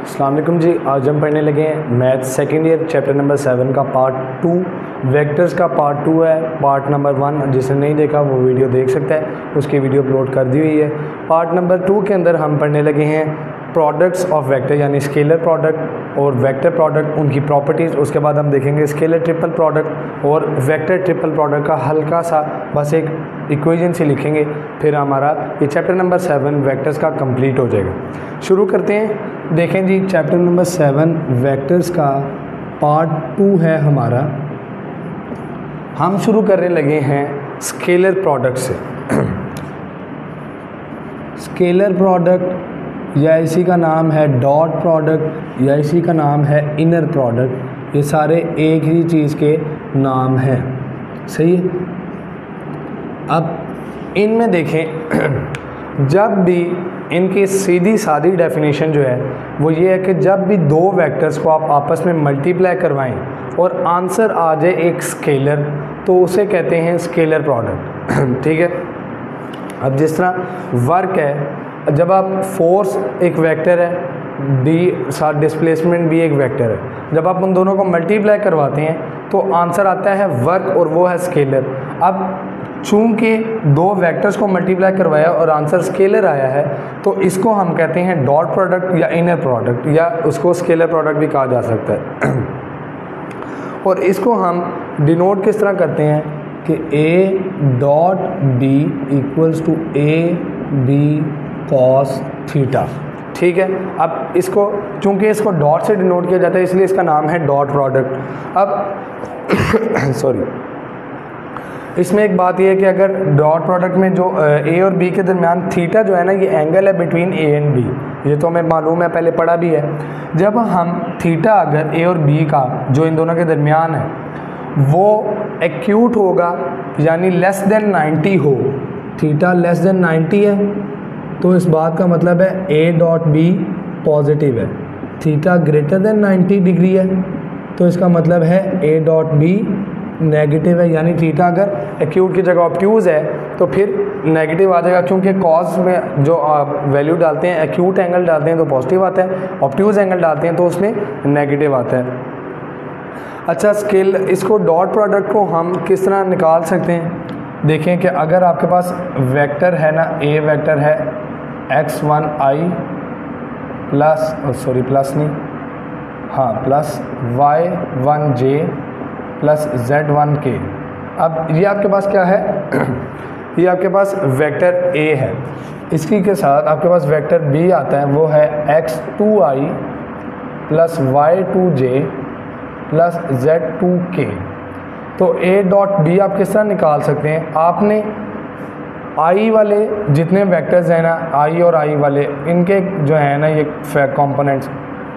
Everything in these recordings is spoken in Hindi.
अस्सलाम वालेकुम जी। आज हम पढ़ने लगे हैं math second year chapter number 7 का पार्ट 2। वेक्टर्स का पार्ट 2 है। पार्ट नंबर 1 जिसने नहीं देखा वो वीडियो देख सकता है, उसकी वीडियो अपलोड कर दी हुई है। पार्ट नंबर 2 के अंदर हम पढ़ने लगे हैं प्रोडक्ट्स ऑफ वेक्टर यानी स्केलर प्रोडक्ट और वेक्टर प्रोडक्ट, उनकी प्रॉपर्टीज़। उसके बाद हम देखेंगे स्केलर ट्रिपल प्रोडक्ट और वेक्टर ट्रिपल प्रोडक्ट का हल्का सा बस एक इक्वेशन से लिखेंगे, फिर हमारा ये चैप्टर नंबर 7 वेक्टर्स का कंप्लीट हो जाएगा। शुरू करते हैं। देखें जी, चैप्टर नंबर 7 वेक्टर्स का पार्ट 2 है हमारा। हम शुरू करने लगे हैं स्केलर प्रोडक्ट से। स्केलर प्रोडक्ट या इसी का नाम है डॉट प्रोडक्ट या इसी का नाम है इनर प्रोडक्ट, ये सारे एक ही चीज़ के नाम हैं। सही है। अब इनमें देखें, जब भी इनकी सीधी सादी डेफिनेशन जो है वो ये है कि जब भी दो वेक्टर्स को आप आपस में मल्टीप्लाई करवाएं और आंसर आ जाए एक स्केलर, तो उसे कहते हैं स्केलर प्रोडक्ट। ठीक है। अब जिस तरह वर्क है, जब आप फोर्स एक वेक्टर है, डी साथ डिस्प्लेसमेंट भी एक वेक्टर है, जब आप उन दोनों को मल्टीप्लाई करवाते हैं तो आंसर आता है वर्क और वो है स्केलर। अब चूंकि दो वेक्टर्स को मल्टीप्लाई करवाया और आंसर स्केलर आया है, तो इसको हम कहते हैं डॉट प्रोडक्ट या इनर प्रोडक्ट, या उसको स्केलर प्रोडक्ट भी कहा जा सकता है। और इसको हम डिनोट किस तरह करते हैं कि A dot B equals to AB cos theta. ठीक है। अब इसको चूंकि इसको डॉट से डिनोट किया जाता है, इसलिए इसका नाम है डॉट प्रोडक्ट। अब सॉरी, इसमें एक बात यह है कि अगर डॉट प्रोडक्ट में जो A और B के दरमियान थीटा जो है ना, ये एंगल है बिटवीन A एंड B, ये तो हमें मालूम है, पहले पढ़ा भी है। जब हम थीटा अगर A और B का जो इन दोनों के दरमियान है वो एक्यूट होगा यानी लेस देन 90 हो, थीटा लेस देन 90 है, तो इस बात का मतलब है A डॉट B पॉजिटिव है। थीटा ग्रेटर देन 90 डिग्री है, तो इसका मतलब है A डॉट B नेगेटिव है, यानी थीटा अगर एक्यूट की जगह ऑब्ट्यूज़ है तो फिर नेगेटिव आ जाएगा, क्योंकि कॉज में जो वैल्यू डालते हैं, एक्यूट एंगल डालते हैं तो पॉजिटिव आता है, ऑब्ट्यूज़ एंगल डालते हैं तो उसमें नेगेटिव आता है। अच्छा, स्केल इसको डॉट प्रोडक्ट को हम किस तरह निकाल सकते हैं? देखें कि अगर आपके पास वेक्टर है ना, A वेक्टर है x1i प्लस प्लस नहीं हाँ प्लस y1j प्लस z1k। अब ये आपके पास क्या है? ये आपके पास वेक्टर A है, इसकी के साथ आपके पास वेक्टर B आता है, वो है x2i plus y2j plus z2k। तो A डॉट B आप किस तरह निकाल सकते हैं? आपने I वाले जितने वेक्टर्स हैं ना, I और I वाले, इनके जो है ना ये कंपोनेंट्स,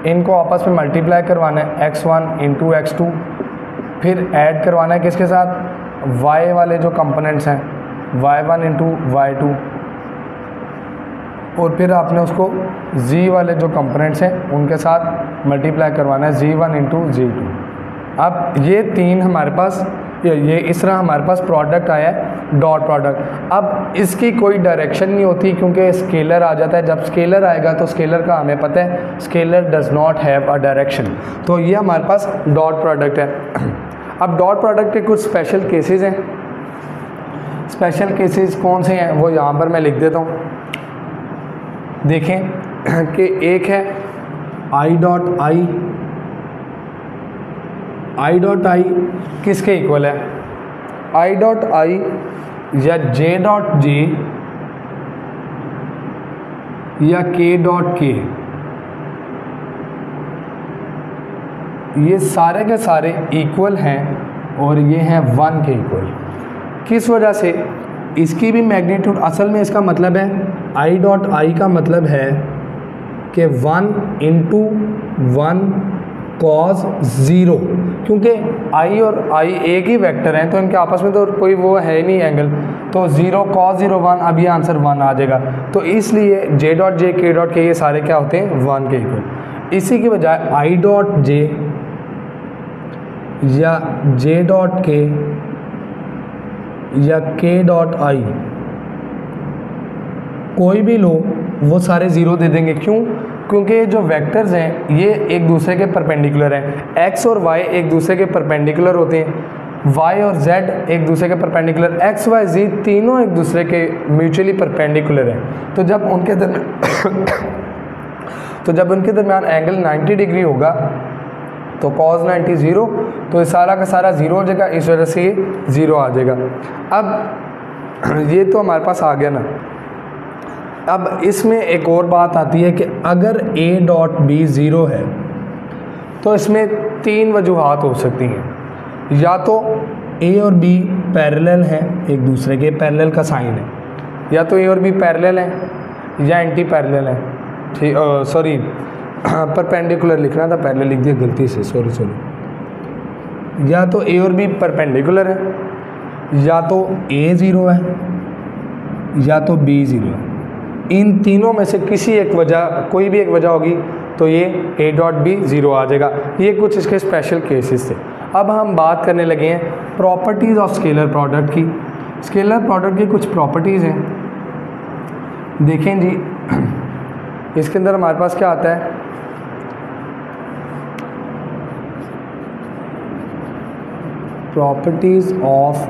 इनको आपस में मल्टीप्लाई करवाना है x1 इंटू x2, फिर ऐड करवाना है किसके साथ? y वाले जो कंपोनेंट्स हैं y1 इंटू y2, और फिर आपने उसको z वाले जो कंपोनेंट्स हैं उनके साथ मल्टीप्लाई करवाना है z1 इंटू z2। अब ये तीन हमारे पास, ये इस तरह हमारे पास प्रोडक्ट आया है डॉट प्रोडक्ट। अब इसकी कोई डायरेक्शन नहीं होती क्योंकि स्केलर आ जाता है। जब स्केलर आएगा तो स्केलर का हमें पता है scalar does not have a direction, तो ये हमारे पास डॉट प्रोडक्ट है। अब डॉट प्रोडक्ट के कुछ स्पेशल केसेस हैं। स्पेशल केसेस कौन से हैं वो यहाँ पर मैं लिख देता हूँ। देखें कि एक है I डॉट I किसके इक्वल है? I डॉट I या J डॉट J या K डॉट K, ये सारे के सारे इक्वल हैं और ये हैं 1 के इक्वल। किस वजह से? इसकी भी मैग्नीट्यूड, असल में इसका मतलब है I डॉट I का मतलब है कि 1 इंटू 1 कॉस 0, क्योंकि I और I एक ही वेक्टर हैं तो इनके आपस में तो कोई वो है नहीं एंगल, तो 0 कॉस 0 1, अब ये आंसर 1 आ जाएगा। तो इसलिए J dot J K dot K ये सारे क्या होते हैं? 1 के इक्वल। इसी की बजाय I डॉट J या J डॉट K या K डॉट I कोई भी लो वो सारे ज़ीरो दे देंगे। क्यों? क्योंकि जो वेक्टर्स हैं ये एक दूसरे के परपेंडिकुलर हैं, एक्स और वाई एक दूसरे के परपेंडिकुलर होते हैं, वाई और जेड एक दूसरे के परपेंडिकुलर, एक्स वाई जी तीनों एक दूसरे के म्यूचुअली परपेंडिकुलर हैं। तो जब उनके दरमियान एंगल 90 डिग्री होगा तो cos 90 0, तो सारा का सारा ज़ीरो हो जाएगा, इस वजह से ये ज़ीरो आ जाएगा। अब ये तो हमारे पास आ गया ना। अब इसमें एक और बात आती है कि अगर a डॉट b ज़ीरो है तो इसमें तीन वजूहात हो सकती हैं। या तो a और b पैरेलल हैं, एक दूसरे के पैरेलल का साइन है, या तो a और b पैरेलल हैं या एंटी पैरेलल हैं। ठीक, सॉरी परपेंडिकुलर लिखना था, पैरेलल लिख दिया गलती से, सॉरी। या तो a और b परपेंडिकुलर है, या तो a ज़ीरो है, या तो b ज़ीरो है। इन तीनों में से किसी एक वजह, कोई भी एक वजह होगी तो ये a डॉट b ज़ीरो आ जाएगा। ये कुछ इसके स्पेशल केसेस थे। अब हम बात करने लगे हैं प्रॉपर्टीज़ ऑफ स्केलर प्रोडक्ट की। स्केलर प्रोडक्ट की कुछ प्रॉपर्टीज़ हैं, देखें जी। इसके अंदर हमारे पास क्या आता है, प्रॉपर्टीज़ ऑफ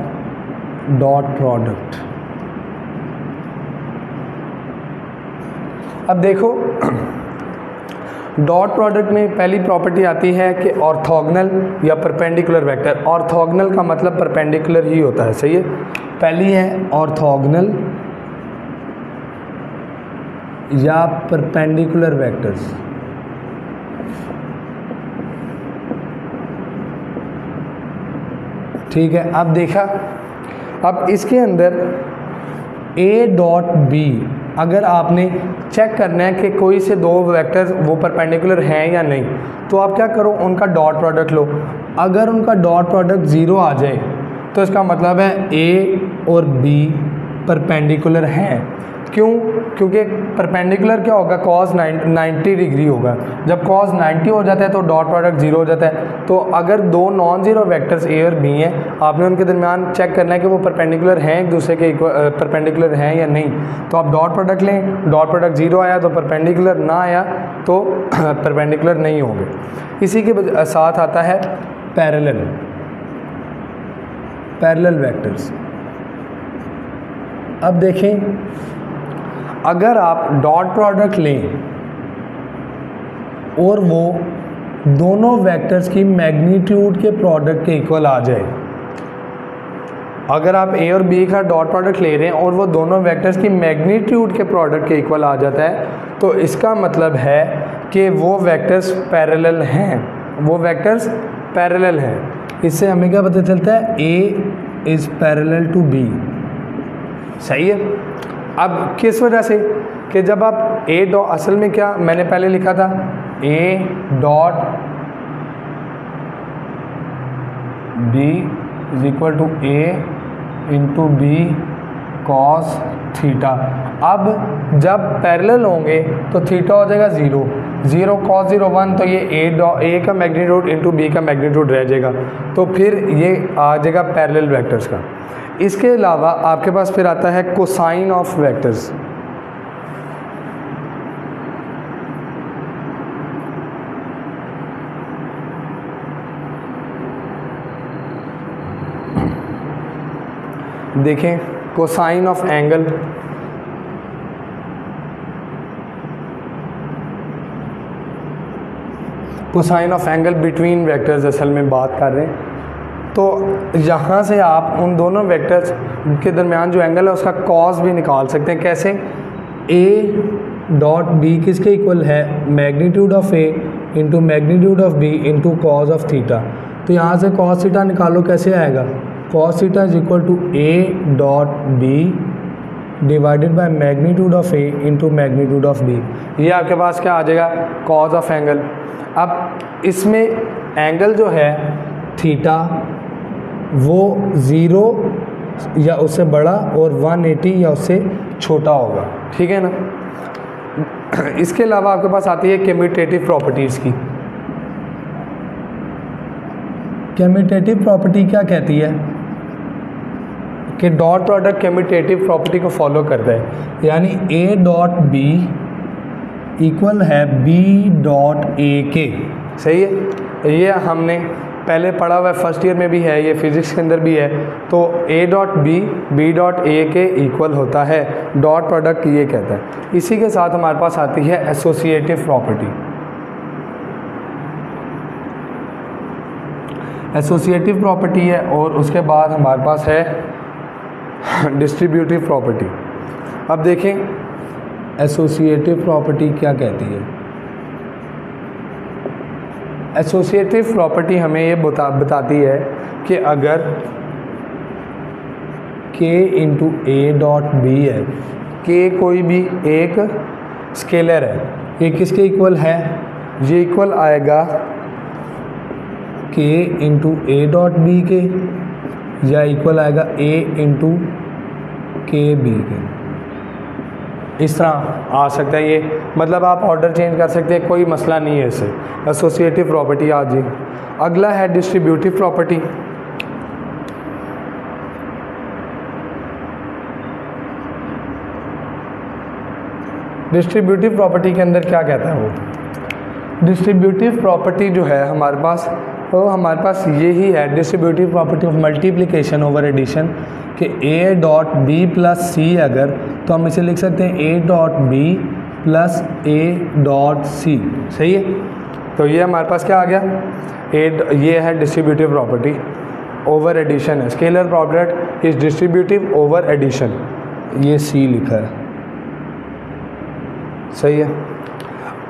डॉट प्रोडक्ट। अब देखो डॉट प्रोडक्ट में पहली प्रॉपर्टी आती है कि ऑर्थोगोनल या परपेंडिकुलर वेक्टर। ऑर्थोगोनल का मतलब परपेंडिकुलर ही होता है, सही है। पहली है ऑर्थोगोनल या परपेंडिकुलर वेक्टर्स। ठीक है, अब देखा, अब इसके अंदर a डॉट b, अगर आपने चेक करना है कि कोई से दो वेक्टर्स वो परपेंडिकुलर हैं या नहीं, तो आप क्या करो, उनका डॉट प्रोडक्ट लो। अगर उनका डॉट प्रोडक्ट ज़ीरो आ जाए तो इसका मतलब है a और b परपेंडिकुलर हैं। क्यों? क्योंकि परपेंडिकुलर क्या होगा, cos 90 डिग्री होगा। जब cos 90 हो जाता है तो डॉट प्रोडक्ट ज़ीरो हो जाता है। तो अगर दो नॉन ज़ीरो वेक्टर्स a और b हैं, आपने उनके दरमियान चेक करना है कि वो परपेंडिकुलर हैं, एक दूसरे के परपेंडिकुलर हैं या नहीं। तो आप डॉट प्रोडक्ट लें, डॉट प्रोडक्ट ज़ीरो आया तो परपेंडिकुलर, ना आया तो परपेंडिकुलर नहीं होंगे। इसी के साथ आता है पैरेलल वेक्टर्स। अब देखें, अगर आप डॉट प्रोडक्ट लें और वो दोनों वेक्टर्स की मैग्नीट्यूड के प्रोडक्ट के इक्वल आ जाए, अगर आप a और b का डॉट प्रोडक्ट ले रहे हैं और वो दोनों वेक्टर्स की मैग्नीट्यूड के प्रोडक्ट के इक्वल आ जाता है, तो इसका मतलब है कि वो वेक्टर्स पैरेलल हैं, वो वेक्टर्स पैरेलल हैं। इससे हमें क्या पता चलता है, a is parallel to b। सही है। अब किस वजह से कि जब आप a डॉट, असल में क्या मैंने पहले लिखा था, a dot b is equal to a into b cos theta. अब जब पैरेलल होंगे तो थीटा हो जाएगा ज़ीरो, ज़ीरो कॉस ज़ीरो 1, तो ये a का मैग्नीट्यूड इंटू b का मैग्नीट्यूड रह जाएगा। तो फिर ये आ जाएगा पैरेलल वेक्टर्स का। इसके अलावा आपके पास फिर आता है कोसाइन ऑफ वेक्टर्स। देखें, cosine of angle, cosine of angle between vectors असल में बात कर रहे हैं। तो यहाँ से आप उन दोनों वेक्टर्स के दरमियान जो एंगल है उसका कॉस भी निकाल सकते हैं। कैसे? a डॉट b किसके इक्वल है, magnitude of a into magnitude of b into cos of theta. तो यहाँ से कॉस थीटा निकालो, कैसे आएगा, cos theta is equal to a dot b divided by magnitude of a into magnitude of b। ये आपके पास क्या आ जाएगा, कॉस ऑफ एंगल। अब इसमें एंगल जो है थीटा वो 0 या उससे बड़ा और 180 या उससे छोटा होगा, ठीक है ना। इसके अलावा आपके पास आती है कम्यूटेटिव प्रॉपर्टीज़ की। कम्यूटेटिव प्रॉपर्टी क्या कहती है कि डॉट प्रोडक्ट कम्यूटेटिव प्रॉपर्टी को फॉलो करता है, यानी a डॉट b इक्वल है बी डॉट ए के। सही है, ये हमने पहले पढ़ा हुआ है, फर्स्ट ईयर में भी है, ये फिजिक्स के अंदर भी है। तो A dot B dot A के इक्वल होता है, डॉट प्रोडक्ट ये कहता है। इसी के साथ हमारे पास आती है एसोसिएटिव प्रॉपर्टी। एसोसिएटिव प्रॉपर्टी है और उसके बाद हमारे पास है डिस्ट्रीब्यूटिव प्रॉपर्टी। अब देखें एसोसिएटिव प्रॉपर्टी क्या कहती है। एसोसिएटिव प्रॉपर्टी हमें ये बताती है कि अगर k into A dot B है, k कोई भी एक स्केलर है, ये किसके इक्वल है, ये इक्वल आएगा k into A dot B के, या इक्वल आएगा a इंटू के बी के। इस तरह आ सकता है ये, मतलब आप ऑर्डर चेंज कर सकते हैं, कोई मसला नहीं है इससे। एसोसिएटिव प्रॉपर्टी आ जी। अगला है डिस्ट्रीब्यूटिव प्रॉपर्टी। डिस्ट्रीब्यूटिव प्रॉपर्टी के अंदर क्या कहता है वो, डिस्ट्रीब्यूटिव प्रॉपर्टी जो है हमारे पास, तो हमारे पास यही है distributive property of multiplication over addition, कि a dot B plus C अगर, तो हम इसे लिख सकते हैं a dot B plus a dot C. सही है, तो ये हमारे पास क्या आ गया, ये है डिस्ट्रीब्यूटिव प्रॉपर्टी ओवर एडिशन है। Scalar product is distributive over addition, ये सी लिखा है। सही है।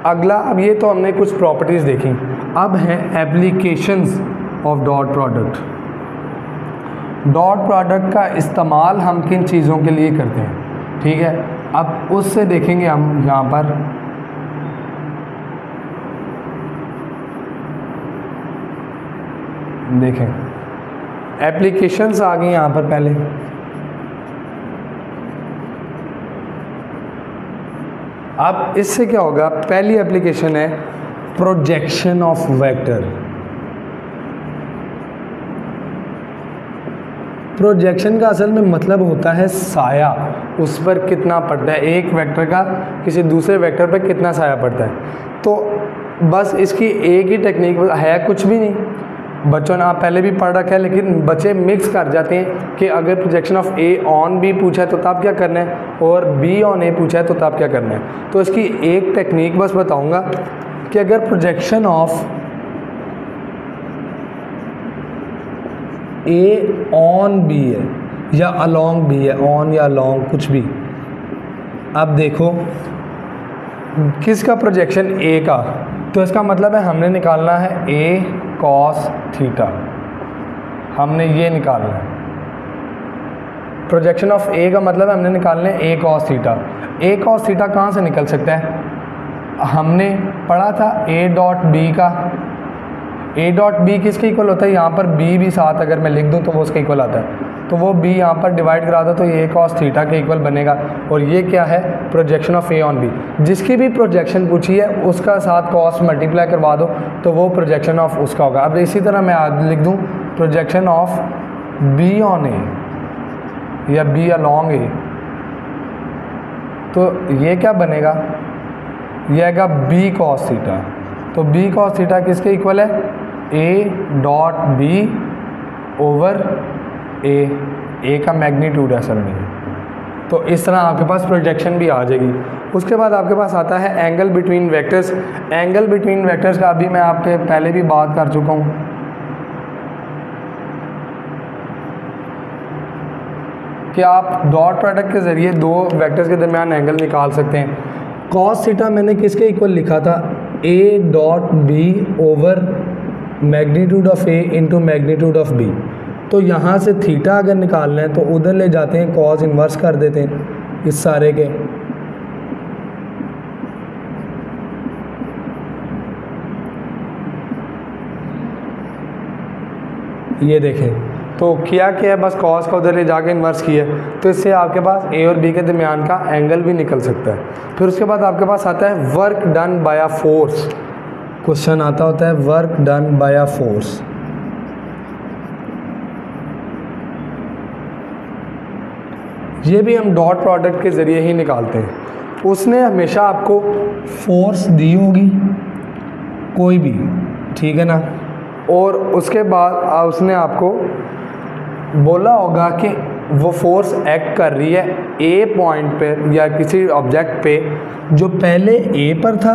अगला, अब ये तो हमने कुछ प्रॉपर्टीज़ देखी, अब हैं applications of dot product. Dot product का इस्तेमाल हम किन चीज़ों के लिए करते हैं, ठीक है। अब उससे देखेंगे हम यहाँ पर, देखें एप्लीकेशंस आ गई यहाँ पर। पहले अब इससे क्या होगा, पहली एप्लीकेशन है प्रोजेक्शन ऑफ वेक्टर। प्रोजेक्शन का असल में मतलब होता है साया, उस पर कितना पड़ता है, एक वेक्टर का किसी दूसरे वेक्टर पर कितना साया पड़ता है। तो बस इसकी एक ही टेक्निक है, कुछ भी नहीं। बच्चों ने आप पहले भी पढ़ रखा है, लेकिन बच्चे मिक्स कर जाते हैं कि अगर projection of A on B पूछा है तो तब क्या करना है, और बी ऑन ए पूछा है तो तब क्या करना है। तो इसकी एक टेक्निक बस बताऊंगा कि अगर projection of A on B है या अलॉन्ग बी है, ऑन या अलॉन्ग कुछ भी, अब देखो किसका प्रोजेक्शन ए का, तो इसका मतलब है हमने निकालना है ए कॉस थीटा, हमने ये निकालना है। प्रोजेक्शन ऑफ ए का मतलब है हमने निकालना है ए कॉस थीटा। ए कॉस थीटा कहाँ से निकल सकता है, हमने पढ़ा था ए डॉट बी का, ए डॉट बी किसके इक्वल होता है, यहाँ पर बी भी साथ अगर मैं लिख दूँ तो वो उसके इक्वल आता है, तो वो बी यहाँ पर डिवाइड करा दो तो ये कॉस थीटा के इक्वल बनेगा। और ये क्या है, projection of A on B. जिसकी भी प्रोजेक्शन पूछी है उसका साथ कॉस मल्टीप्लाई करवा दो तो वो प्रोजेक्शन ऑफ उसका होगा। अब इसी तरह मैं आज लिख दूँ प्रोजेक्शन ऑफ बी ऑन ए या बी अलॉन्ग ए, तो ये क्या बनेगा, ये आएगा बी कॉस थीटा। तो बी कॉस थीटा किसके इक्वल है, ए डॉट बी ओवर ए का मैग्नीट्यूड है असल में। तो इस तरह आपके पास प्रोजेक्शन भी आ जाएगी। उसके बाद आपके पास आता है angle between vectors. Angle between vectors का अभी मैं आपके पहले भी बात कर चुका हूँ। कि आप डॉट प्रोडक्ट के ज़रिए दो वेक्टर्स के दरमियान एंगल निकाल सकते हैं। कॉस थीटा मैंने किसके इक्वल लिखा था, A dot B over magnitude of A into magnitude of B. तो यहाँ से थीटा अगर निकालना है तो उधर ले जाते हैं, कॉस इन्वर्स कर देते हैं इस सारे के। ये देखें तो किया है, बस कॉस का उधर ले जाके इन्वर्स किया, तो इससे आपके पास ए और बी के दरमियान का एंगल भी निकल सकता है। फिर उसके बाद आपके पास आता है work done by a force. Question आता होता है work done by a force. ये भी हम डॉट प्रोडक्ट के ज़रिए ही निकालते हैं। उसने हमेशा आपको फोर्स दी होगी कोई भी, ठीक है ना, और उसके बाद उसने आपको बोला होगा कि वो फोर्स एक्ट कर रही है ए पॉइंट पे या किसी ऑब्जेक्ट पे जो पहले ए पर था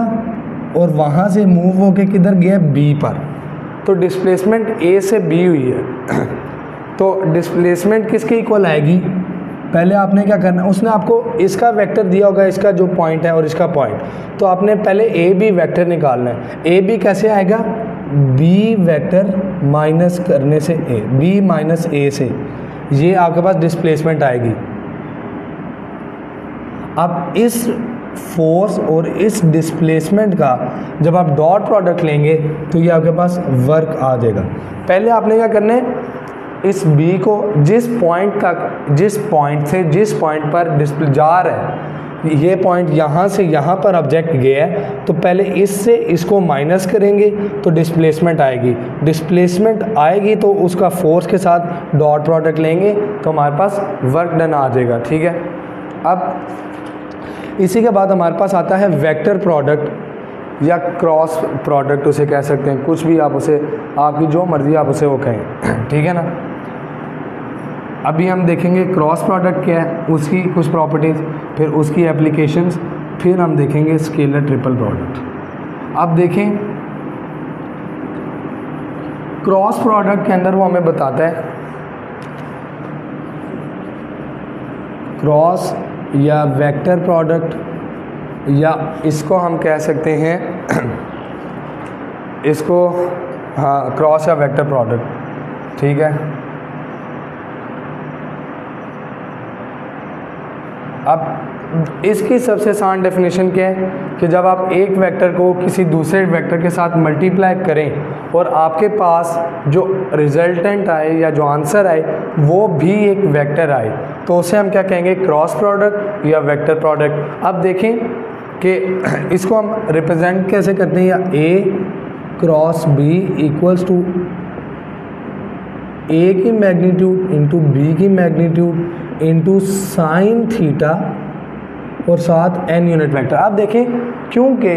और वहाँ से मूव होके किधर गया बी पर, तो डिस्प्लेसमेंट ए से बी हुई है। तो डिस्प्लेसमेंट किसके इक्वल आएगी, पहले आपने क्या करना है, उसने आपको इसका वेक्टर दिया होगा, इसका जो पॉइंट है और इसका पॉइंट, तो आपने पहले ए बी वेक्टर निकालना है। ए बी कैसे आएगा, बी वेक्टर माइनस करने से ए, बी माइनस ए से, ये आपके पास डिस्प्लेसमेंट आएगी। अब इस फोर्स और इस डिस्प्लेसमेंट का जब आप डॉट प्रोडक्ट लेंगे तो ये आपके पास वर्क आ जाएगा। पहले आपने क्या करना है, इस B को जिस पॉइंट से जिस पॉइंट पर जा रहा है, ये पॉइंट यहाँ से यहाँ पर ऑब्जेक्ट गया है, तो पहले इससे इसको माइनस करेंगे तो डिस्प्लेसमेंट आएगी। डिस्प्लेसमेंट आएगी तो उसका फोर्स के साथ डॉट प्रोडक्ट लेंगे तो हमारे पास वर्क डन आ जाएगा, ठीक है। अब इसी के बाद हमारे पास आता है वेक्टर प्रोडक्ट या क्रॉस प्रोडक्ट उसे कह सकते हैं, कुछ भी आप उसे, आपकी जो मर्जी आप उसे वो कहें, ठीक है ना। अभी हम देखेंगे क्रॉस प्रोडक्ट क्या है, उसकी कुछ प्रॉपर्टीज़, फिर उसकी एप्लीकेशंस, फिर हम देखेंगे स्केलर ट्रिपल प्रोडक्ट। अब देखें क्रॉस प्रोडक्ट के अंदर वो हमें बताता है क्रॉस या वेक्टर प्रोडक्ट, या इसको हम कह सकते हैं इसको, हाँ, क्रॉस या वेक्टर प्रोडक्ट, ठीक है। अब इसकी सबसे आसान डेफिनेशन क्या है कि जब आप एक वेक्टर को किसी दूसरे वेक्टर के साथ मल्टीप्लाई करें और आपके पास जो रिजल्टेंट आए या जो आंसर आए वो भी एक वेक्टर आए, तो उसे हम क्या कहेंगे, क्रॉस प्रोडक्ट या वेक्टर प्रोडक्ट। अब देखें कि इसको हम रिप्रेजेंट कैसे करते हैं, या ए क्रॉस बी इक्वल्स टू ए की मैग्नीट्यूड इंटू बी की मैग्नीट्यूड इंटू साइन थीटा और साथ एन यूनिट वेक्टर। अब देखें क्योंकि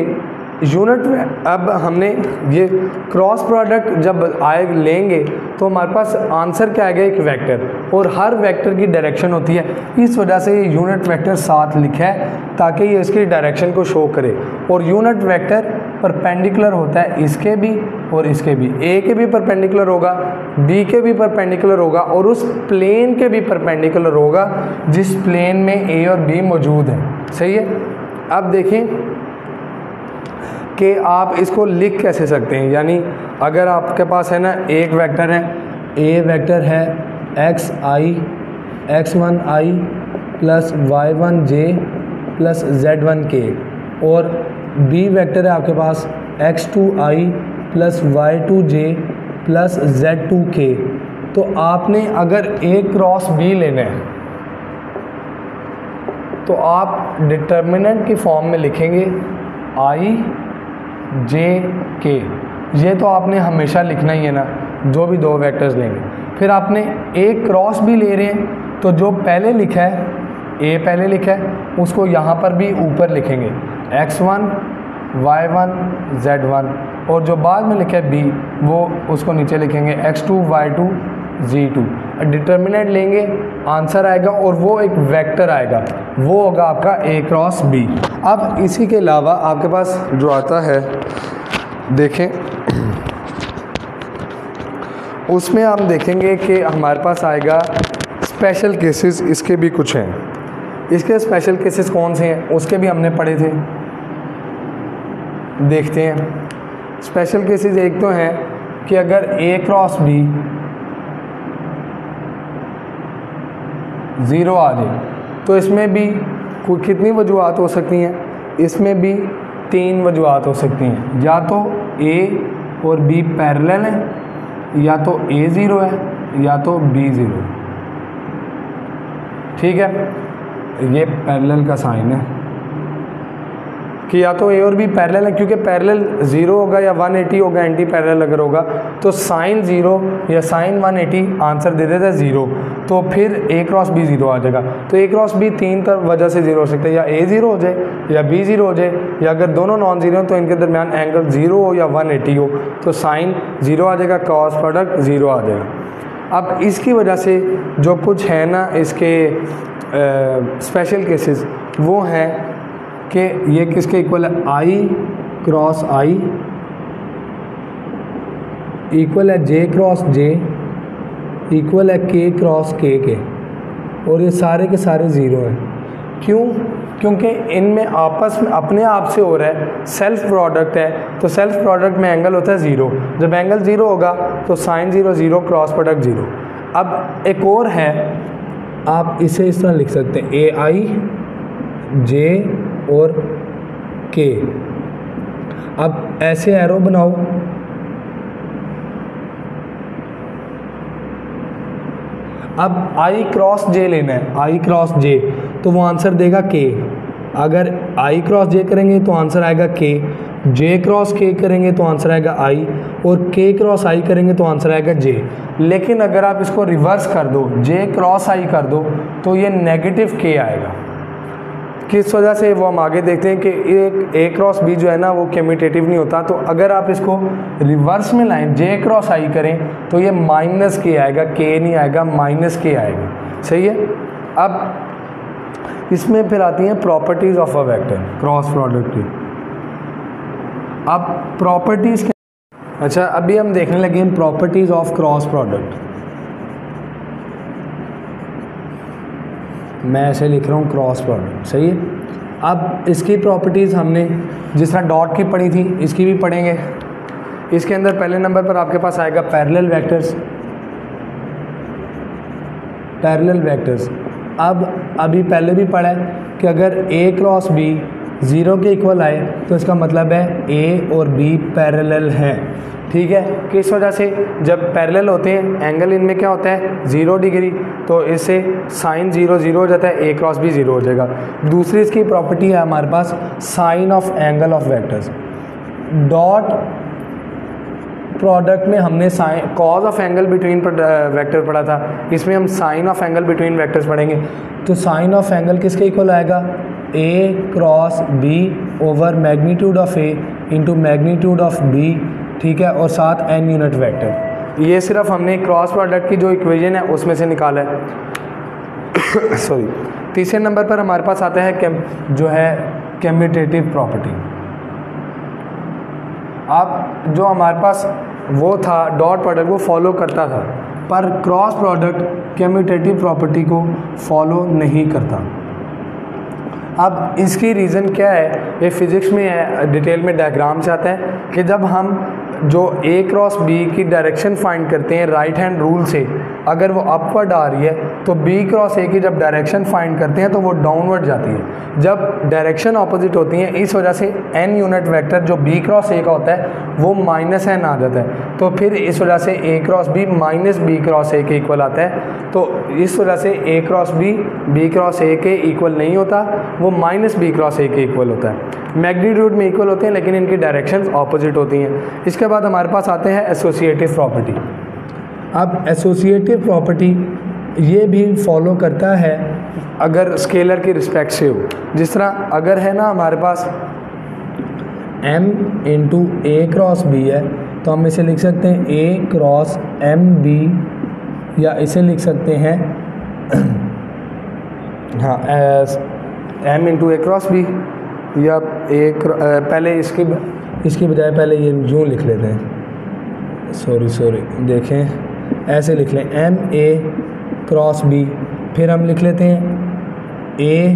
यूनिट में अब हमने ये क्रॉस प्रोडक्ट जब लेंगे तो हमारे पास आंसर क्या आएगा, एक वेक्टर, और हर वेक्टर की डायरेक्शन होती है, इस वजह से ये यूनिट वेक्टर साथ लिखा है ताकि ये इसकी डायरेक्शन को शो करे। और यूनिट वेक्टर परपेंडिकुलर होता है इसके भी और इसके भी, ए के भी परपेंडिकुलर होगा, बी के भी परपेंडिकुलर होगा और उस प्लेन के भी परपेंडिकुलर होगा जिस प्लेन में ए और बी मौजूद है, सही है। अब देखें कि आप इसको लिख कैसे सकते हैं, यानी अगर आपके पास है ना एक वेक्टर है, ए वेक्टर है x1i plus y1j plus z1k, और बी वेक्टर है आपके पास x2i plus y2j plus z2k, तो आपने अगर a क्रॉस b लेना है तो आप डिटर्मिनेंट की फॉर्म में लिखेंगे i j k, ये तो आपने हमेशा लिखना ही है ना, जो भी दो वेक्टर्स लेंगे। फिर आपने ए क्रॉस भी ले रहे हैं तो जो पहले लिखा है, ए पहले लिखा है, उसको यहाँ पर भी ऊपर लिखेंगे x1 y1 z1, और जो बाद में लिखा है b वो उसको नीचे लिखेंगे x2 y2 z2। डिटर्मिनेंट लेंगे, आंसर आएगा और वो एक वेक्टर आएगा, वो होगा आपका a क्रॉस b। अब इसी के अलावा आपके पास जो आता है देखें, उसमें हम देखेंगे कि हमारे पास आएगा स्पेशल केसेस, इसके भी कुछ हैं। इसके स्पेशल केसेस कौन से हैं उसके भी हमने पढ़े थे, देखते हैं। स्पेशल केसेस एक तो हैं कि अगर a क्रॉस b 0 आ जाए तो इसमें भी कितनी वजूहात हो सकती हैं, इसमें भी 3 वजूहात हो सकती हैं, या तो a और b पैरेलल है, या तो a 0 है, या तो b 0, ठीक है। ये पैरेलल का साइन है, कि या तो ए और बी पैरेलल है, क्योंकि पैरेलल 0 होगा या 180 होगा, एंटी पैरेलल अगर होगा तो साइन 0 या साइन 180 आंसर दे देता है 0, तो फिर ए क्रॉस बी 0 आ जाएगा। तो ए क्रॉस बी 3 वजह से 0 हो सकता है, या ए 0 हो जाए या बी 0 हो जाए, या अगर दोनों नॉन जीरो तो इनके दरमियान एंगल 0 हो या 180 हो तो साइन 0 आ जाएगा, क्रॉस प्रोडक्ट 0 आ जाएगा। अब इसकी वजह से जो कुछ है ना इसके स्पेशल केसेस वो हैं कि ये किसके इक्वल है, आई क्रॉस आई इक्वल है जे क्रॉस जे इक्वल है के क्रॉस के, और ये सारे के सारे ज़ीरो हैं। क्यों? क्योंकि इनमें आपस में अपने आप से हो रहा है, सेल्फ प्रोडक्ट है, तो सेल्फ प्रोडक्ट में एंगल होता है 0। जब एंगल 0 होगा तो साइन 0 0 क्रॉस प्रोडक्ट 0। अब एक और है, आप इसे इस तरह लिख सकते हैं ए आई जे और के। अब ऐसे एरो बनाओ, अब आई क्रॉस जे लेना है, आई क्रॉस जे, तो वो आंसर देगा के। अगर आई क्रॉस जे करेंगे तो आंसर आएगा के, जे क्रॉस के करेंगे तो आंसर आएगा आई, और के क्रॉस आई करेंगे तो आंसर आएगा जे। लेकिन अगर आप इसको रिवर्स कर दो, जे क्रॉस आई कर दो, तो ये नेगेटिव के आएगा। किस वजह से वो हम आगे देखते हैं कि एक ए क्रॉस बी जो है ना वो कम्यूटेटिव नहीं होता। तो अगर आप इसको रिवर्स में लाएं, जे क्रॉस आई करें, तो ये माइनस के आएगा, के नहीं आएगा, माइनस के आएगा। सही है। अब इसमें फिर आती हैं properties of a vector, cross product की। अब प्रॉपर्टीज़, अच्छा अभी हम देखने लगे हैं प्रॉपर्टीज़ ऑफ क्रॉस प्रोडक्ट। मैं ऐसे लिख रहा हूँ क्रॉस प्रोडक्ट, सही है। अब इसकी प्रॉपर्टीज़ हमने जिस तरह डॉट की पढ़ी थी इसकी भी पढ़ेंगे। इसके अंदर पहले नंबर पर आपके पास आएगा पैरेलल वेक्टर्स, पैरेलल वेक्टर्स। अब अभी पहले भी पढ़ा है कि अगर ए क्रॉस बी 0 के इक्वल आए तो इसका मतलब है ए और बी पैरेलल हैं। ठीक है। किस वजह से? जब पैरेलल होते हैं एंगल इनमें क्या होता है 0 डिग्री, तो इससे साइन 0 0 हो जाता है, ए क्रॉस बी 0 हो जाएगा। दूसरी इसकी प्रॉपर्टी है हमारे पास sine of angle of vectors. Dot product में हमने sine cos of angle between vector पढ़ा था, इसमें हम sine of angle between vectors पढ़ेंगे। तो साइन ऑफ एंगल किसके इक्वल आएगा, A cross B over magnitude of A into magnitude of B. ठीक है। और साथ एन यूनिट वेक्टर। ये सिर्फ हमने क्रॉस प्रोडक्ट की जो इक्वेशन है उसमें से निकाला है। सॉरी। तीसरे नंबर पर हमारे पास आता है जो है कम्यूटेटिव प्रॉपर्टी। अब जो हमारे पास वो था डॉट प्रोडक्ट वो फॉलो करता था, पर क्रॉस प्रोडक्ट कम्यूटेटिव प्रॉपर्टी को फॉलो नहीं करता। अब इसकी रीज़न क्या है, ये फिज़िक्स में है, डिटेल में डायग्राम से आता है कि जब हम जो ए क्रॉस बी की डायरेक्शन फाइंड करते हैं राइट हैंड रूल से, अगर वो अपवर्ड आ रही है तो बी क्रॉस ए की जब डायरेक्शन फाइंड करते हैं तो वो डाउनवर्ड जाती है। जब डायरेक्शन ऑपोजिट होती है इस वजह से एन यूनिट वेक्टर जो बी क्रॉस ए का होता है वो माइनस एन आ जाता है, तो फिर इस वजह से A cross B minus B cross A के इक्वल आता है। तो इस वजह से A cross B cross A के इक्वल नहीं होता, वो माइनस बी क्रॉस ए के इक्वल होता है। मैग्नीट्यूड में इक्वल होते हैं लेकिन इनकी डायरेक्शंस ऑपोजिट होती हैं। इसके बाद हमारे पास आते हैं एसोसिएटिव प्रॉपर्टी। अब एसोसिएटिव प्रॉपर्टी ये भी फॉलो करता है अगर स्केलर की रिस्पेक्ट से हो। जिस तरह अगर है ना हमारे पास m इंटू ए क्रॉस बी है तो हम इसे लिख सकते हैं a क्रॉस एम बी, या इसे लिख सकते हैं हाँ m इंटू ए क्रॉस बी, या पहले इसकी बजाय पहले ये यूँ लिख लेते हैं, सॉरी देखें, ऐसे लिख लें एम ए क्रॉस बी, फिर हम लिख लेते हैं ए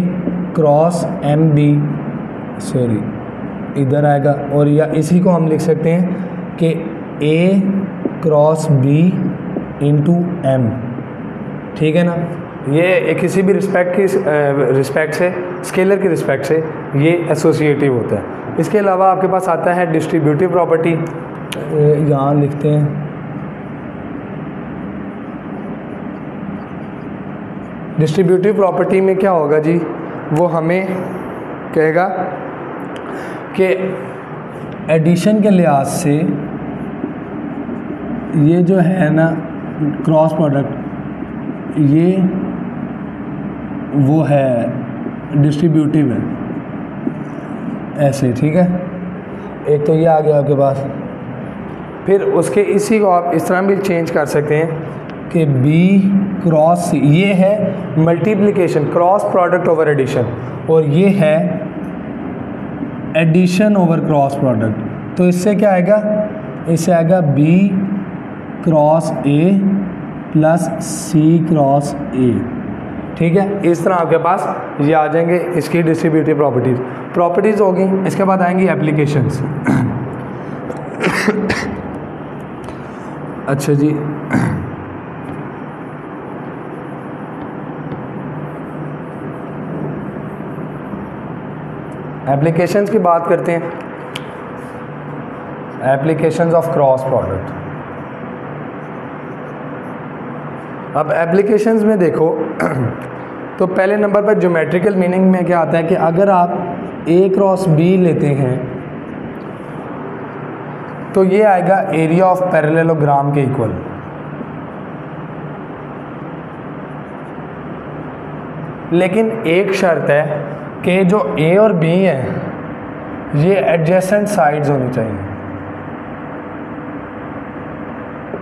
क्रॉस एम बी, सॉरी इधर आएगा, और या इसी को हम लिख सकते हैं कि ए क्रॉस बी इंटू एम। ठीक है ना। ये किसी भी रिस्पेक्ट से स्केलर की रिस्पेक्ट से ये एसोसिएटिव होता है। इसके अलावा आपके पास आता है डिस्ट्रीब्यूटिव प्रॉपर्टी, यहाँ लिखते हैं डिस्ट्रीब्यूटिव प्रॉपर्टी में क्या होगा जी, वो हमें कहेगा कि एडिशन के लिहाज से ये जो है ना क्रॉस प्रोडक्ट, ये वो है डिस्ट्रीब्यूटिव है ऐसे, ठीक है। एक तो ये आ गया आपके पास। फिर उसके इसी को आप इस तरह भी चेंज कर सकते हैं कि बी क्रॉस सी, ये है multiplication, cross product over addition, और ये है एडिशन ओवर क्रॉस प्रोडक्ट। तो इससे क्या आएगा, इससे आएगा B cross A plus C cross A, ठीक है। इस तरह आपके पास ये आ जाएंगे इसकी डिस्ट्रीब्यूटिव प्रॉपर्टीज़ होगी। इसके बाद आएंगी एप्लीकेशंस। अच्छा जी, एप्लीकेशंस की बात करते हैं। Applications of cross product. अब एप्लीकेशंस में देखो तो पहले नंबर पर ज्योमेट्रिकल मीनिंग में क्या आता है कि अगर आप ए क्रॉस बी लेते हैं तो ये आएगा एरिया ऑफ पैरेललोग्राम के इक्वल। लेकिन एक शर्त है कि जो ए और बी है ये एडजेसेंट साइड्स होनी चाहिए।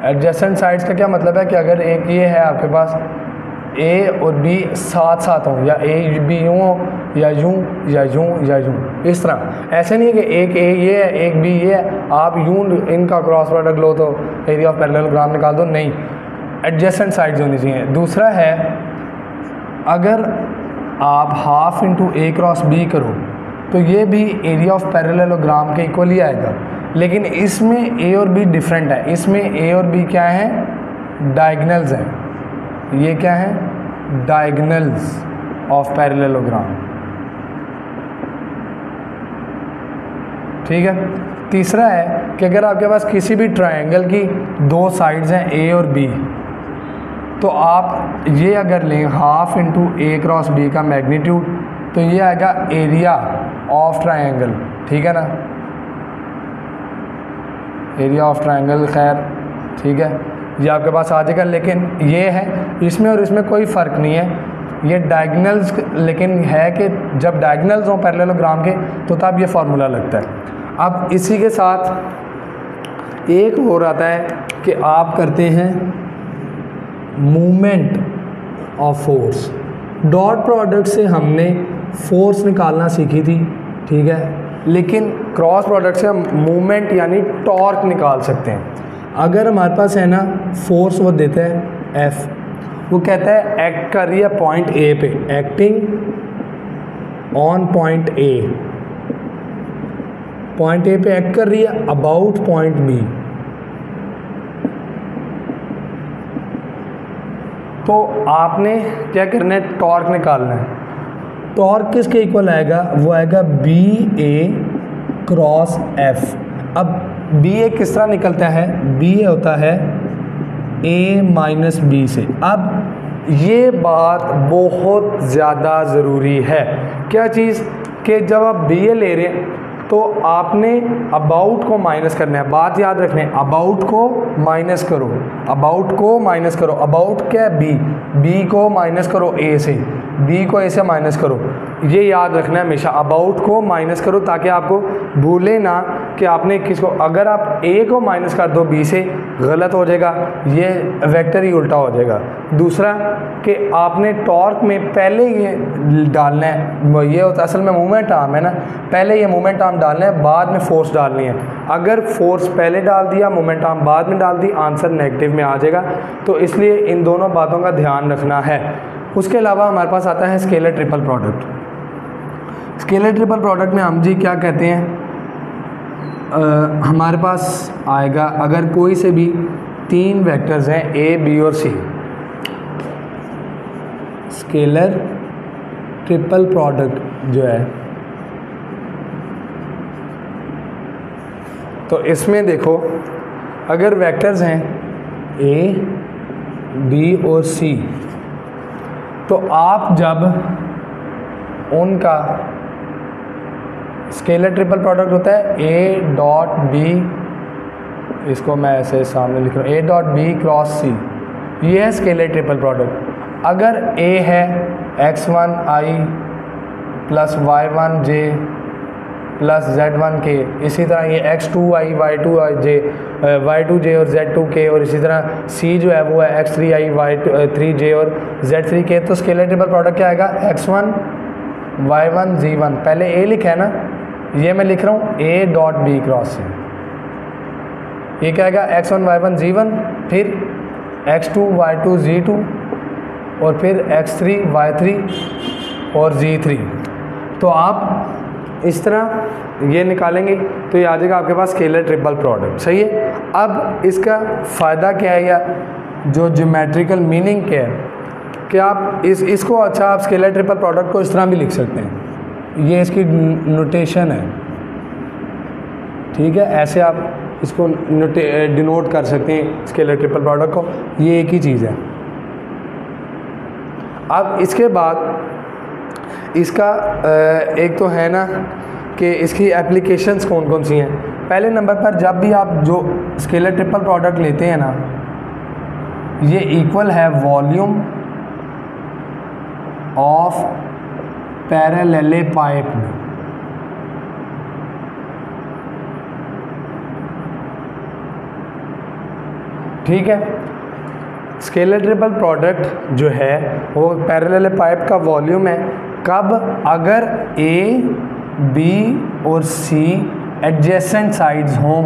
एडजेसेंट साइड्स का क्या मतलब है कि अगर एक ये है आपके पास ए और बी साथ साथ हो, या ए बी यूँ हो, या यूँ या यूँ या यूँ, इस तरह। ऐसे नहीं है कि एक ए ये है एक बी ये है, आप यूँ इनका क्रॉस प्रोडक्ट लो तो एरिया ऑफ पैरेललोग्राम निकाल दो, नहीं, एडजेसेंट साइड्स होनी चाहिए। दूसरा है अगर आप हाफ इंटू ए क्रॉस बी करो तो ये भी एरिया ऑफ पैरेललोग्राम के इक्वल ही आएगा। लेकिन इसमें ए और बी डिफरेंट है। इसमें ए और बी क्या है, डायगनल्स हैं। ये क्या है, डायगनल्स ऑफ पैरेललोग्राम, ठीक है। तीसरा है कि अगर आपके पास किसी भी ट्रायंगल की दो साइड्स हैं ए और बी, तो आप ये अगर लें हाफ इंटू ए क्रॉस बी का मैग्नीट्यूड, तो ये आएगा एरिया ऑफ ट्रायंगल, ठीक है ना, एरिया ऑफ ट्रायंगल, खैर ठीक है, ये आपके पास आ जाएगा। लेकिन ये है, इसमें और इसमें कोई फ़र्क नहीं है, ये डायगनल्स, लेकिन है कि जब डायगनल्स हों पैरेललोग्राम के तो तब ये फार्मूला लगता है। अब इसी के साथ एक और आता है कि आप करते हैं movement of force. Dot product से हमने फोर्स निकालना सीखी थी, ठीक है, लेकिन क्रॉस प्रोडक्ट से हम मूवमेंट यानी टॉर्क निकाल सकते हैं। अगर हमारे पास है ना फोर्स, वो देता है F, वो कहता है एक्ट कर रही है पॉइंट ए पे, acting on point A, point A पे एक्ट कर रही है अबाउट पॉइंट बी। तो आपने क्या करना है, टॉर्क निकालना है। टॉर्क किसके इक्वल आएगा, वो आएगा बी ए क्रॉस एफ। अब बी ए किस तरह निकलता है, बी ए होता है ए माइनस बी से। अब ये बात बहुत ज़्यादा ज़रूरी है, क्या चीज़, कि जब आप बी ए ले रहे हैं तो आपने अबाउट को माइनस करना है। बात याद रखना है, अबाउट को माइनस करो, अबाउट को माइनस करो। अबाउट क्या है, बी, बी को माइनस करो ए से, बी को ए से माइनस करो। ये याद रखना है हमेशा, अबाउट को माइनस करो, ताकि आपको भूले ना कि आपने किसको, अगर आप ए को माइनस कर दो बी से, गलत हो जाएगा, ये वेक्टर ही उल्टा हो जाएगा। दूसरा कि आपने टॉर्क में पहले ये डालना है, ये होता है असल में मूवमेंट आर्म है ना, पहले ये मूवमेंट आर्म डालना है, बाद में फोर्स डालनी है। अगर फोर्स पहले डाल दिया, मूवमेंट आर्म बाद में डाल दी, आंसर नेगेटिव में आ जाएगा। तो इसलिए इन दोनों बातों का ध्यान रखना है। उसके अलावा हमारे पास आता है scalar triple product. Scalar triple product में हम जी क्या कहते हैं, हमारे पास आएगा अगर कोई से भी तीन वेक्टर्स हैं ए बी और सी, स्केलर ट्रिपल प्रोडक्ट जो है, तो इसमें देखो अगर वेक्टर्स हैं ए बी और सी, तो आप जब उनका स्केलर ट्रिपल प्रोडक्ट होता है ए डॉट बी, इसको मैं ऐसे सामने लिख रहा हूँ, ए डॉट बी क्रॉस सी, ये है स्केलर ट्रिपल प्रोडक्ट। अगर ए है x1i plus y1j plus z1k, इसी तरह ये x2i y2j और z2k, और इसी तरह c जो है वो है x3i y3j और z3k। तो स्केलर ट्रिपल प्रोडक्ट क्या आएगा, x1 y1 z1, पहले a लिखा है ना, ये मैं लिख रहा हूँ a डॉट बी क्रॉस से, ये क्या आएगा x1 y1 z1, फिर x2 y2 z2 और फिर x3 y3 और z3। तो आप इस तरह ये निकालेंगे तो ये आ जाएगा आपके पास स्केलर ट्रिपल प्रोडक्ट। सही है। अब इसका फ़ायदा क्या है या जो ज्योमेट्रिकल मीनिंग क्या है कि आप इसको अच्छा आप स्केलर ट्रिपल प्रोडक्ट को इस तरह भी लिख सकते हैं, ये इसकी नोटेशन है, ठीक है, ऐसे आप इसको डिनोट कर सकते हैं स्केलर ट्रिपल प्रोडक्ट को, ये एक ही चीज़ है। अब इसके बाद इसका एक तो है ना कि इसकी एप्लीकेशंस कौन कौन सी हैं। पहले नंबर पर जब भी आप जो स्केलर ट्रिपल प्रोडक्ट लेते हैं ना, ये इक्वल है वॉल्यूम ऑफ पैरेललेपाइप्ड, ठीक है। स्केलर ट्रिपल प्रोडक्ट जो है वो पैरेललेपाइप का वॉल्यूम है कब, अगर ए बी और सी एडजेसेंट साइड्स हों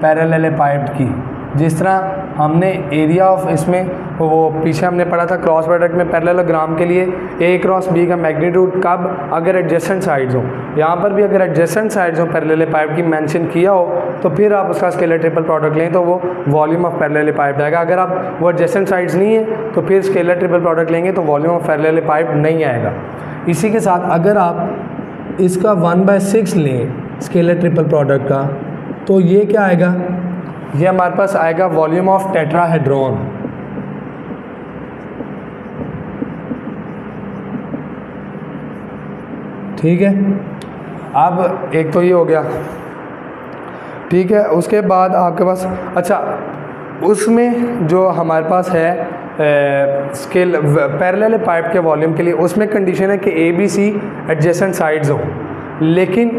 पैरेललेपाइप की। जिस तरह हमने एरिया ऑफ इसमें वो पीछे हमने पढ़ा था क्रॉस प्रोडक्ट में पैरेललोग्राम के लिए ए क्रॉस बी का मैग्नीट्यूड कब, अगर एडजेसेंट साइड्स हों। यहाँ पर भी अगर एडजेसेंट साइड्स हों पैरेललेपाइप की मेंशन किया हो तो फिर आप उसका स्केलर ट्रिपल प्रोडक्ट लें तो वो वॉल्यूम ऑफ पैरेललेपाइप आएगा। अगर आप वो एडजेसेंट साइड्स नहीं है तो फिर स्केलर ट्रिपल प्रोडक्ट लेंगे तो वॉल्यूम ऑफ पैरेललेपाइप नहीं आएगा। इसी के साथ अगर आप इसका 1/6 लें स्केलर ट्रिपल प्रोडक्ट का तो ये क्या आएगा, ये हमारे पास आएगा वॉल्यूम ऑफ टेट्राहेड्रॉन। ठीक है। अब एक तो ये हो गया, ठीक है। उसके बाद आपके पास अच्छा उसमें जो हमारे पास है स्केल पैरेललेपाइप के वॉल्यूम के लिए उसमें कंडीशन है कि A B C adjacent sides हो, लेकिन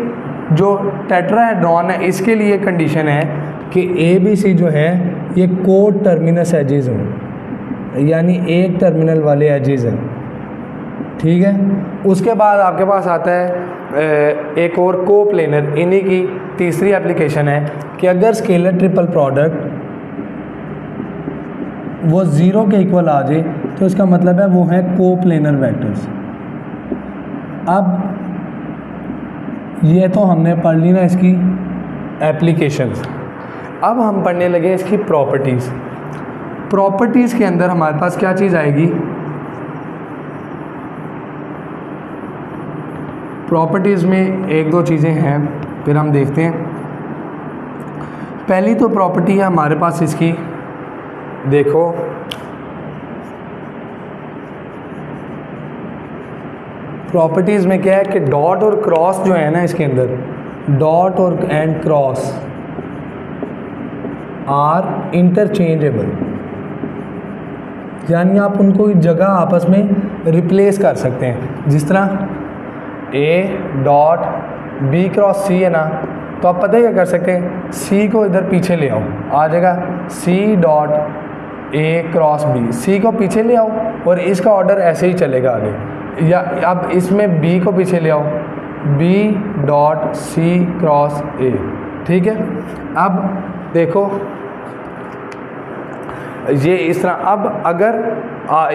जो टेट्राहेड्रॉन है इसके लिए कंडीशन है कि ए बी सी जो है ये को टर्मिनस एजेस हों, यानी एक टर्मिनल वाले एजेस हैं, ठीक है। उसके बाद आपके पास आता है एक और कोप्लेनर, इन्हीं की तीसरी एप्लीकेशन है कि अगर स्केलर ट्रिपल प्रोडक्ट वो ज़ीरो के इक्वल आ जाए तो इसका मतलब है वो है कोप्लेनर वेक्टर्स। अब ये तो हमने पढ़ ली ना इसकी एप्लीकेशंस, अब हम पढ़ने लगे इसकी प्रॉपर्टीज़। प्रॉपर्टीज़ के अंदर हमारे पास क्या चीज़ आएगी, प्रॉपर्टीज़ में एक दो चीज़ें हैं फिर हम देखते हैं। पहली तो प्रॉपर्टी है हमारे पास इसकी, देखो प्रॉपर्टीज़ में क्या है कि डॉट और क्रॉस जो है ना इसके अंदर, डॉट और एंड क्रॉस आर इंटरचेंजेबल, यानी आप उनको जगह आपस में रिप्लेस कर सकते हैं। जिस तरह ए डॉट बी क्रॉस सी है ना, तो आप पता ही क्या कर सकते हैं, सी को इधर पीछे ले आओ, आ जाएगा C dot A cross B, C को पीछे ले आओ और इसका ऑर्डर ऐसे ही चलेगा आगे। या अब इसमें बी को पीछे ले आओ, B dot C cross A, ठीक है। अब देखो ये इस तरह, अब अगर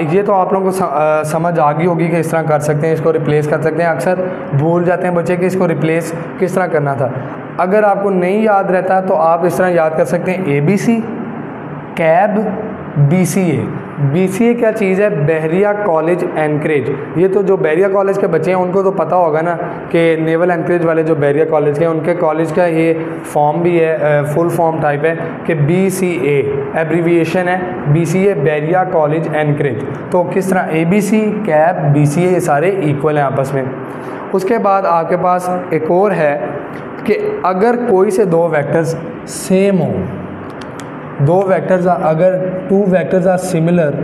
ये तो आप लोगों को समझ आ गई होगी कि इस तरह कर सकते हैं, इसको रिप्लेस कर सकते हैं। अक्सर भूल जाते हैं बच्चे कि इसको रिप्लेस किस तरह करना था। अगर आपको नहीं याद रहता तो आप इस तरह याद कर सकते हैं, A B C cab B C A. B C A क्या चीज़ है, बहरिया कॉलेज एनकरेज। ये तो जो बहरिया कॉलेज के बच्चे हैं उनको तो पता होगा ना कि नेवल एनकरेज वाले जो बहरिया कॉलेज के हैं उनके कॉलेज का ये फॉर्म भी है, फुल फॉर्म टाइप है कि बी सी ए, एब्रीविएशन है बी सी ए, बहरिया कॉलेज एनकरेज। तो किस तरह A B C cab B C A सारे इक्वल हैं आपस में। उसके बाद आपके पास एक और है कि अगर कोई से दो वेक्टर्स सेम हो, दो वेक्टर्स अगर टू वेक्टर्स आर सिमिलर,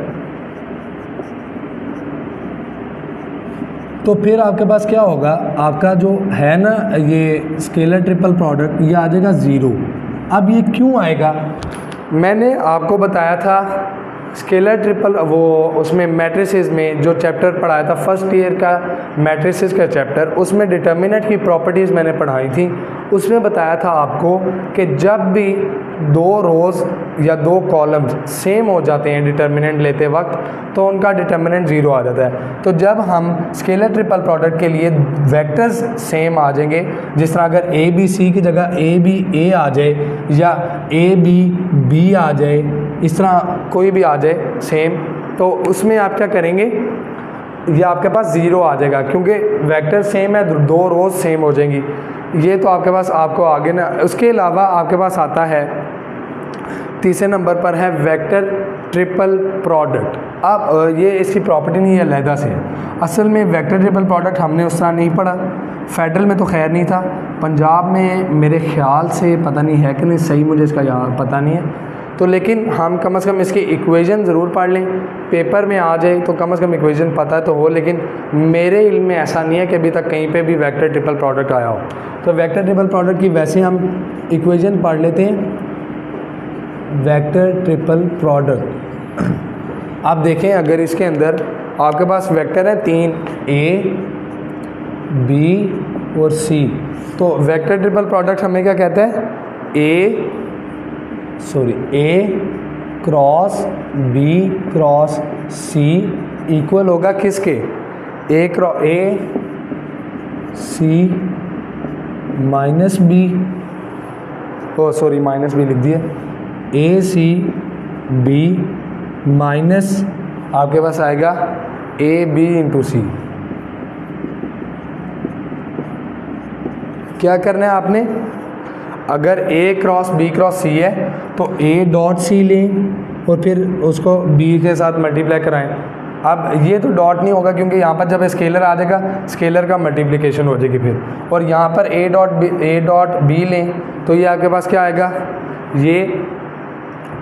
तो फिर आपके पास क्या होगा, आपका जो है ना ये स्केलर ट्रिपल प्रोडक्ट, ये आ जाएगा ज़ीरो। अब ये क्यों आएगा, मैंने आपको बताया था स्केलर ट्रिपल वो उसमें मैट्रिसेस में जो चैप्टर पढ़ाया था फर्स्ट ईयर का मैट्रिसेस का चैप्टर, उसमें डिटर्मिनेंट की प्रॉपर्टीज़ मैंने पढ़ाई थी। उसमें बताया था आपको कि जब भी दो रोज़ या दो कॉलम्स सेम हो जाते हैं डिटर्मिनेंट लेते वक्त, तो उनका डिटर्मिनेंट ज़ीरो आ जाता है। तो जब हम स्केलर ट्रिपल प्रोडक्ट के लिए वेक्टर्स सेम आ जाएंगे, जिस तरह अगर ए बी सी की जगह ए बी ए आ जाए या ए बी बी आ जाए, इस तरह कोई भी आ जाए सेम, तो उसमें आप क्या करेंगे, ये आपके पास ज़ीरो आ जाएगा क्योंकि वेक्टर सेम है, दो रोज़ सेम हो जाएंगी। ये तो आपके पास आपको आगे ना, उसके अलावा आपके पास आता है तीसरे नंबर पर है वेक्टर ट्रिपल प्रोडक्ट। अब ये इसकी प्रॉपर्टी नहीं है, अलहदा से। असल में वेक्टर ट्रिपल प्रोडक्ट हमने उस तरह नहीं पढ़ा, फेडरल में तो खैर नहीं था, पंजाब में मेरे ख्याल से पता नहीं है कि नहीं, सही मुझे इसका याद पता नहीं है। तो लेकिन हम कम से कम इसकी इक्वेशन ज़रूर पढ़ लें, पेपर में आ जाए तो कम से कम इक्वेशन पता तो हो। लेकिन मेरे इल्म में ऐसा नहीं है कि अभी तक कहीं पे भी वेक्टर ट्रिपल प्रोडक्ट आया हो। तो वेक्टर ट्रिपल प्रोडक्ट की वैसे हम इक्वेशन पढ़ लेते हैं। वेक्टर ट्रिपल प्रोडक्ट आप देखें, अगर इसके अंदर आपके पास वेक्टर है तीन, ए बी और सी, तो वेक्टर ट्रिपल प्रोडक्ट हमें क्या कहते हैं, ए क्रॉस बी क्रॉस सी इक्वल होगा किसके, ए सी माइनस बी, माइनस बी लिख दिया, ए सी बी माइनस आपके पास आएगा ए बी इंटू सी। क्या करना है आपने, अगर ए क्रॉस बी क्रॉस सी है तो ए डॉट सी लें और फिर उसको बी के साथ मल्टीप्लाई कराएं। अब ये तो डॉट नहीं होगा क्योंकि यहाँ पर जब स्केलर आ जाएगा स्केलर का मल्टीप्लिकेशन हो जाएगी फिर, और यहाँ पर ए डॉट बी लें तो ये आपके पास क्या आएगा, ये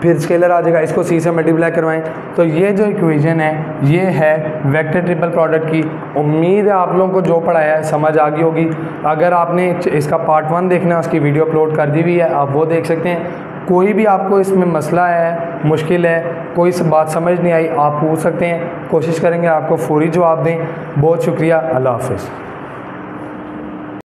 फिर स्केलर आ जाएगा, इसको सी से मल्टीप्लाई करवाएं। तो ये जो इक्वेशन है ये है वेक्टर ट्रिपल प्रोडक्ट की। उम्मीद है आप लोगों को जो पढ़ाया है समझ आ गई होगी। अगर आपने इसका पार्ट 1 देखना है, उसकी वीडियो अपलोड कर दी हुई है, आप वो देख सकते हैं। कोई भी आपको इसमें मसला है, मुश्किल है, कोई बात समझ नहीं आई, आप पूछ सकते हैं, कोशिश करेंगे आपको फौरी जवाब दें। बहुत शुक्रिया, अल्लाह हाफ़िज़।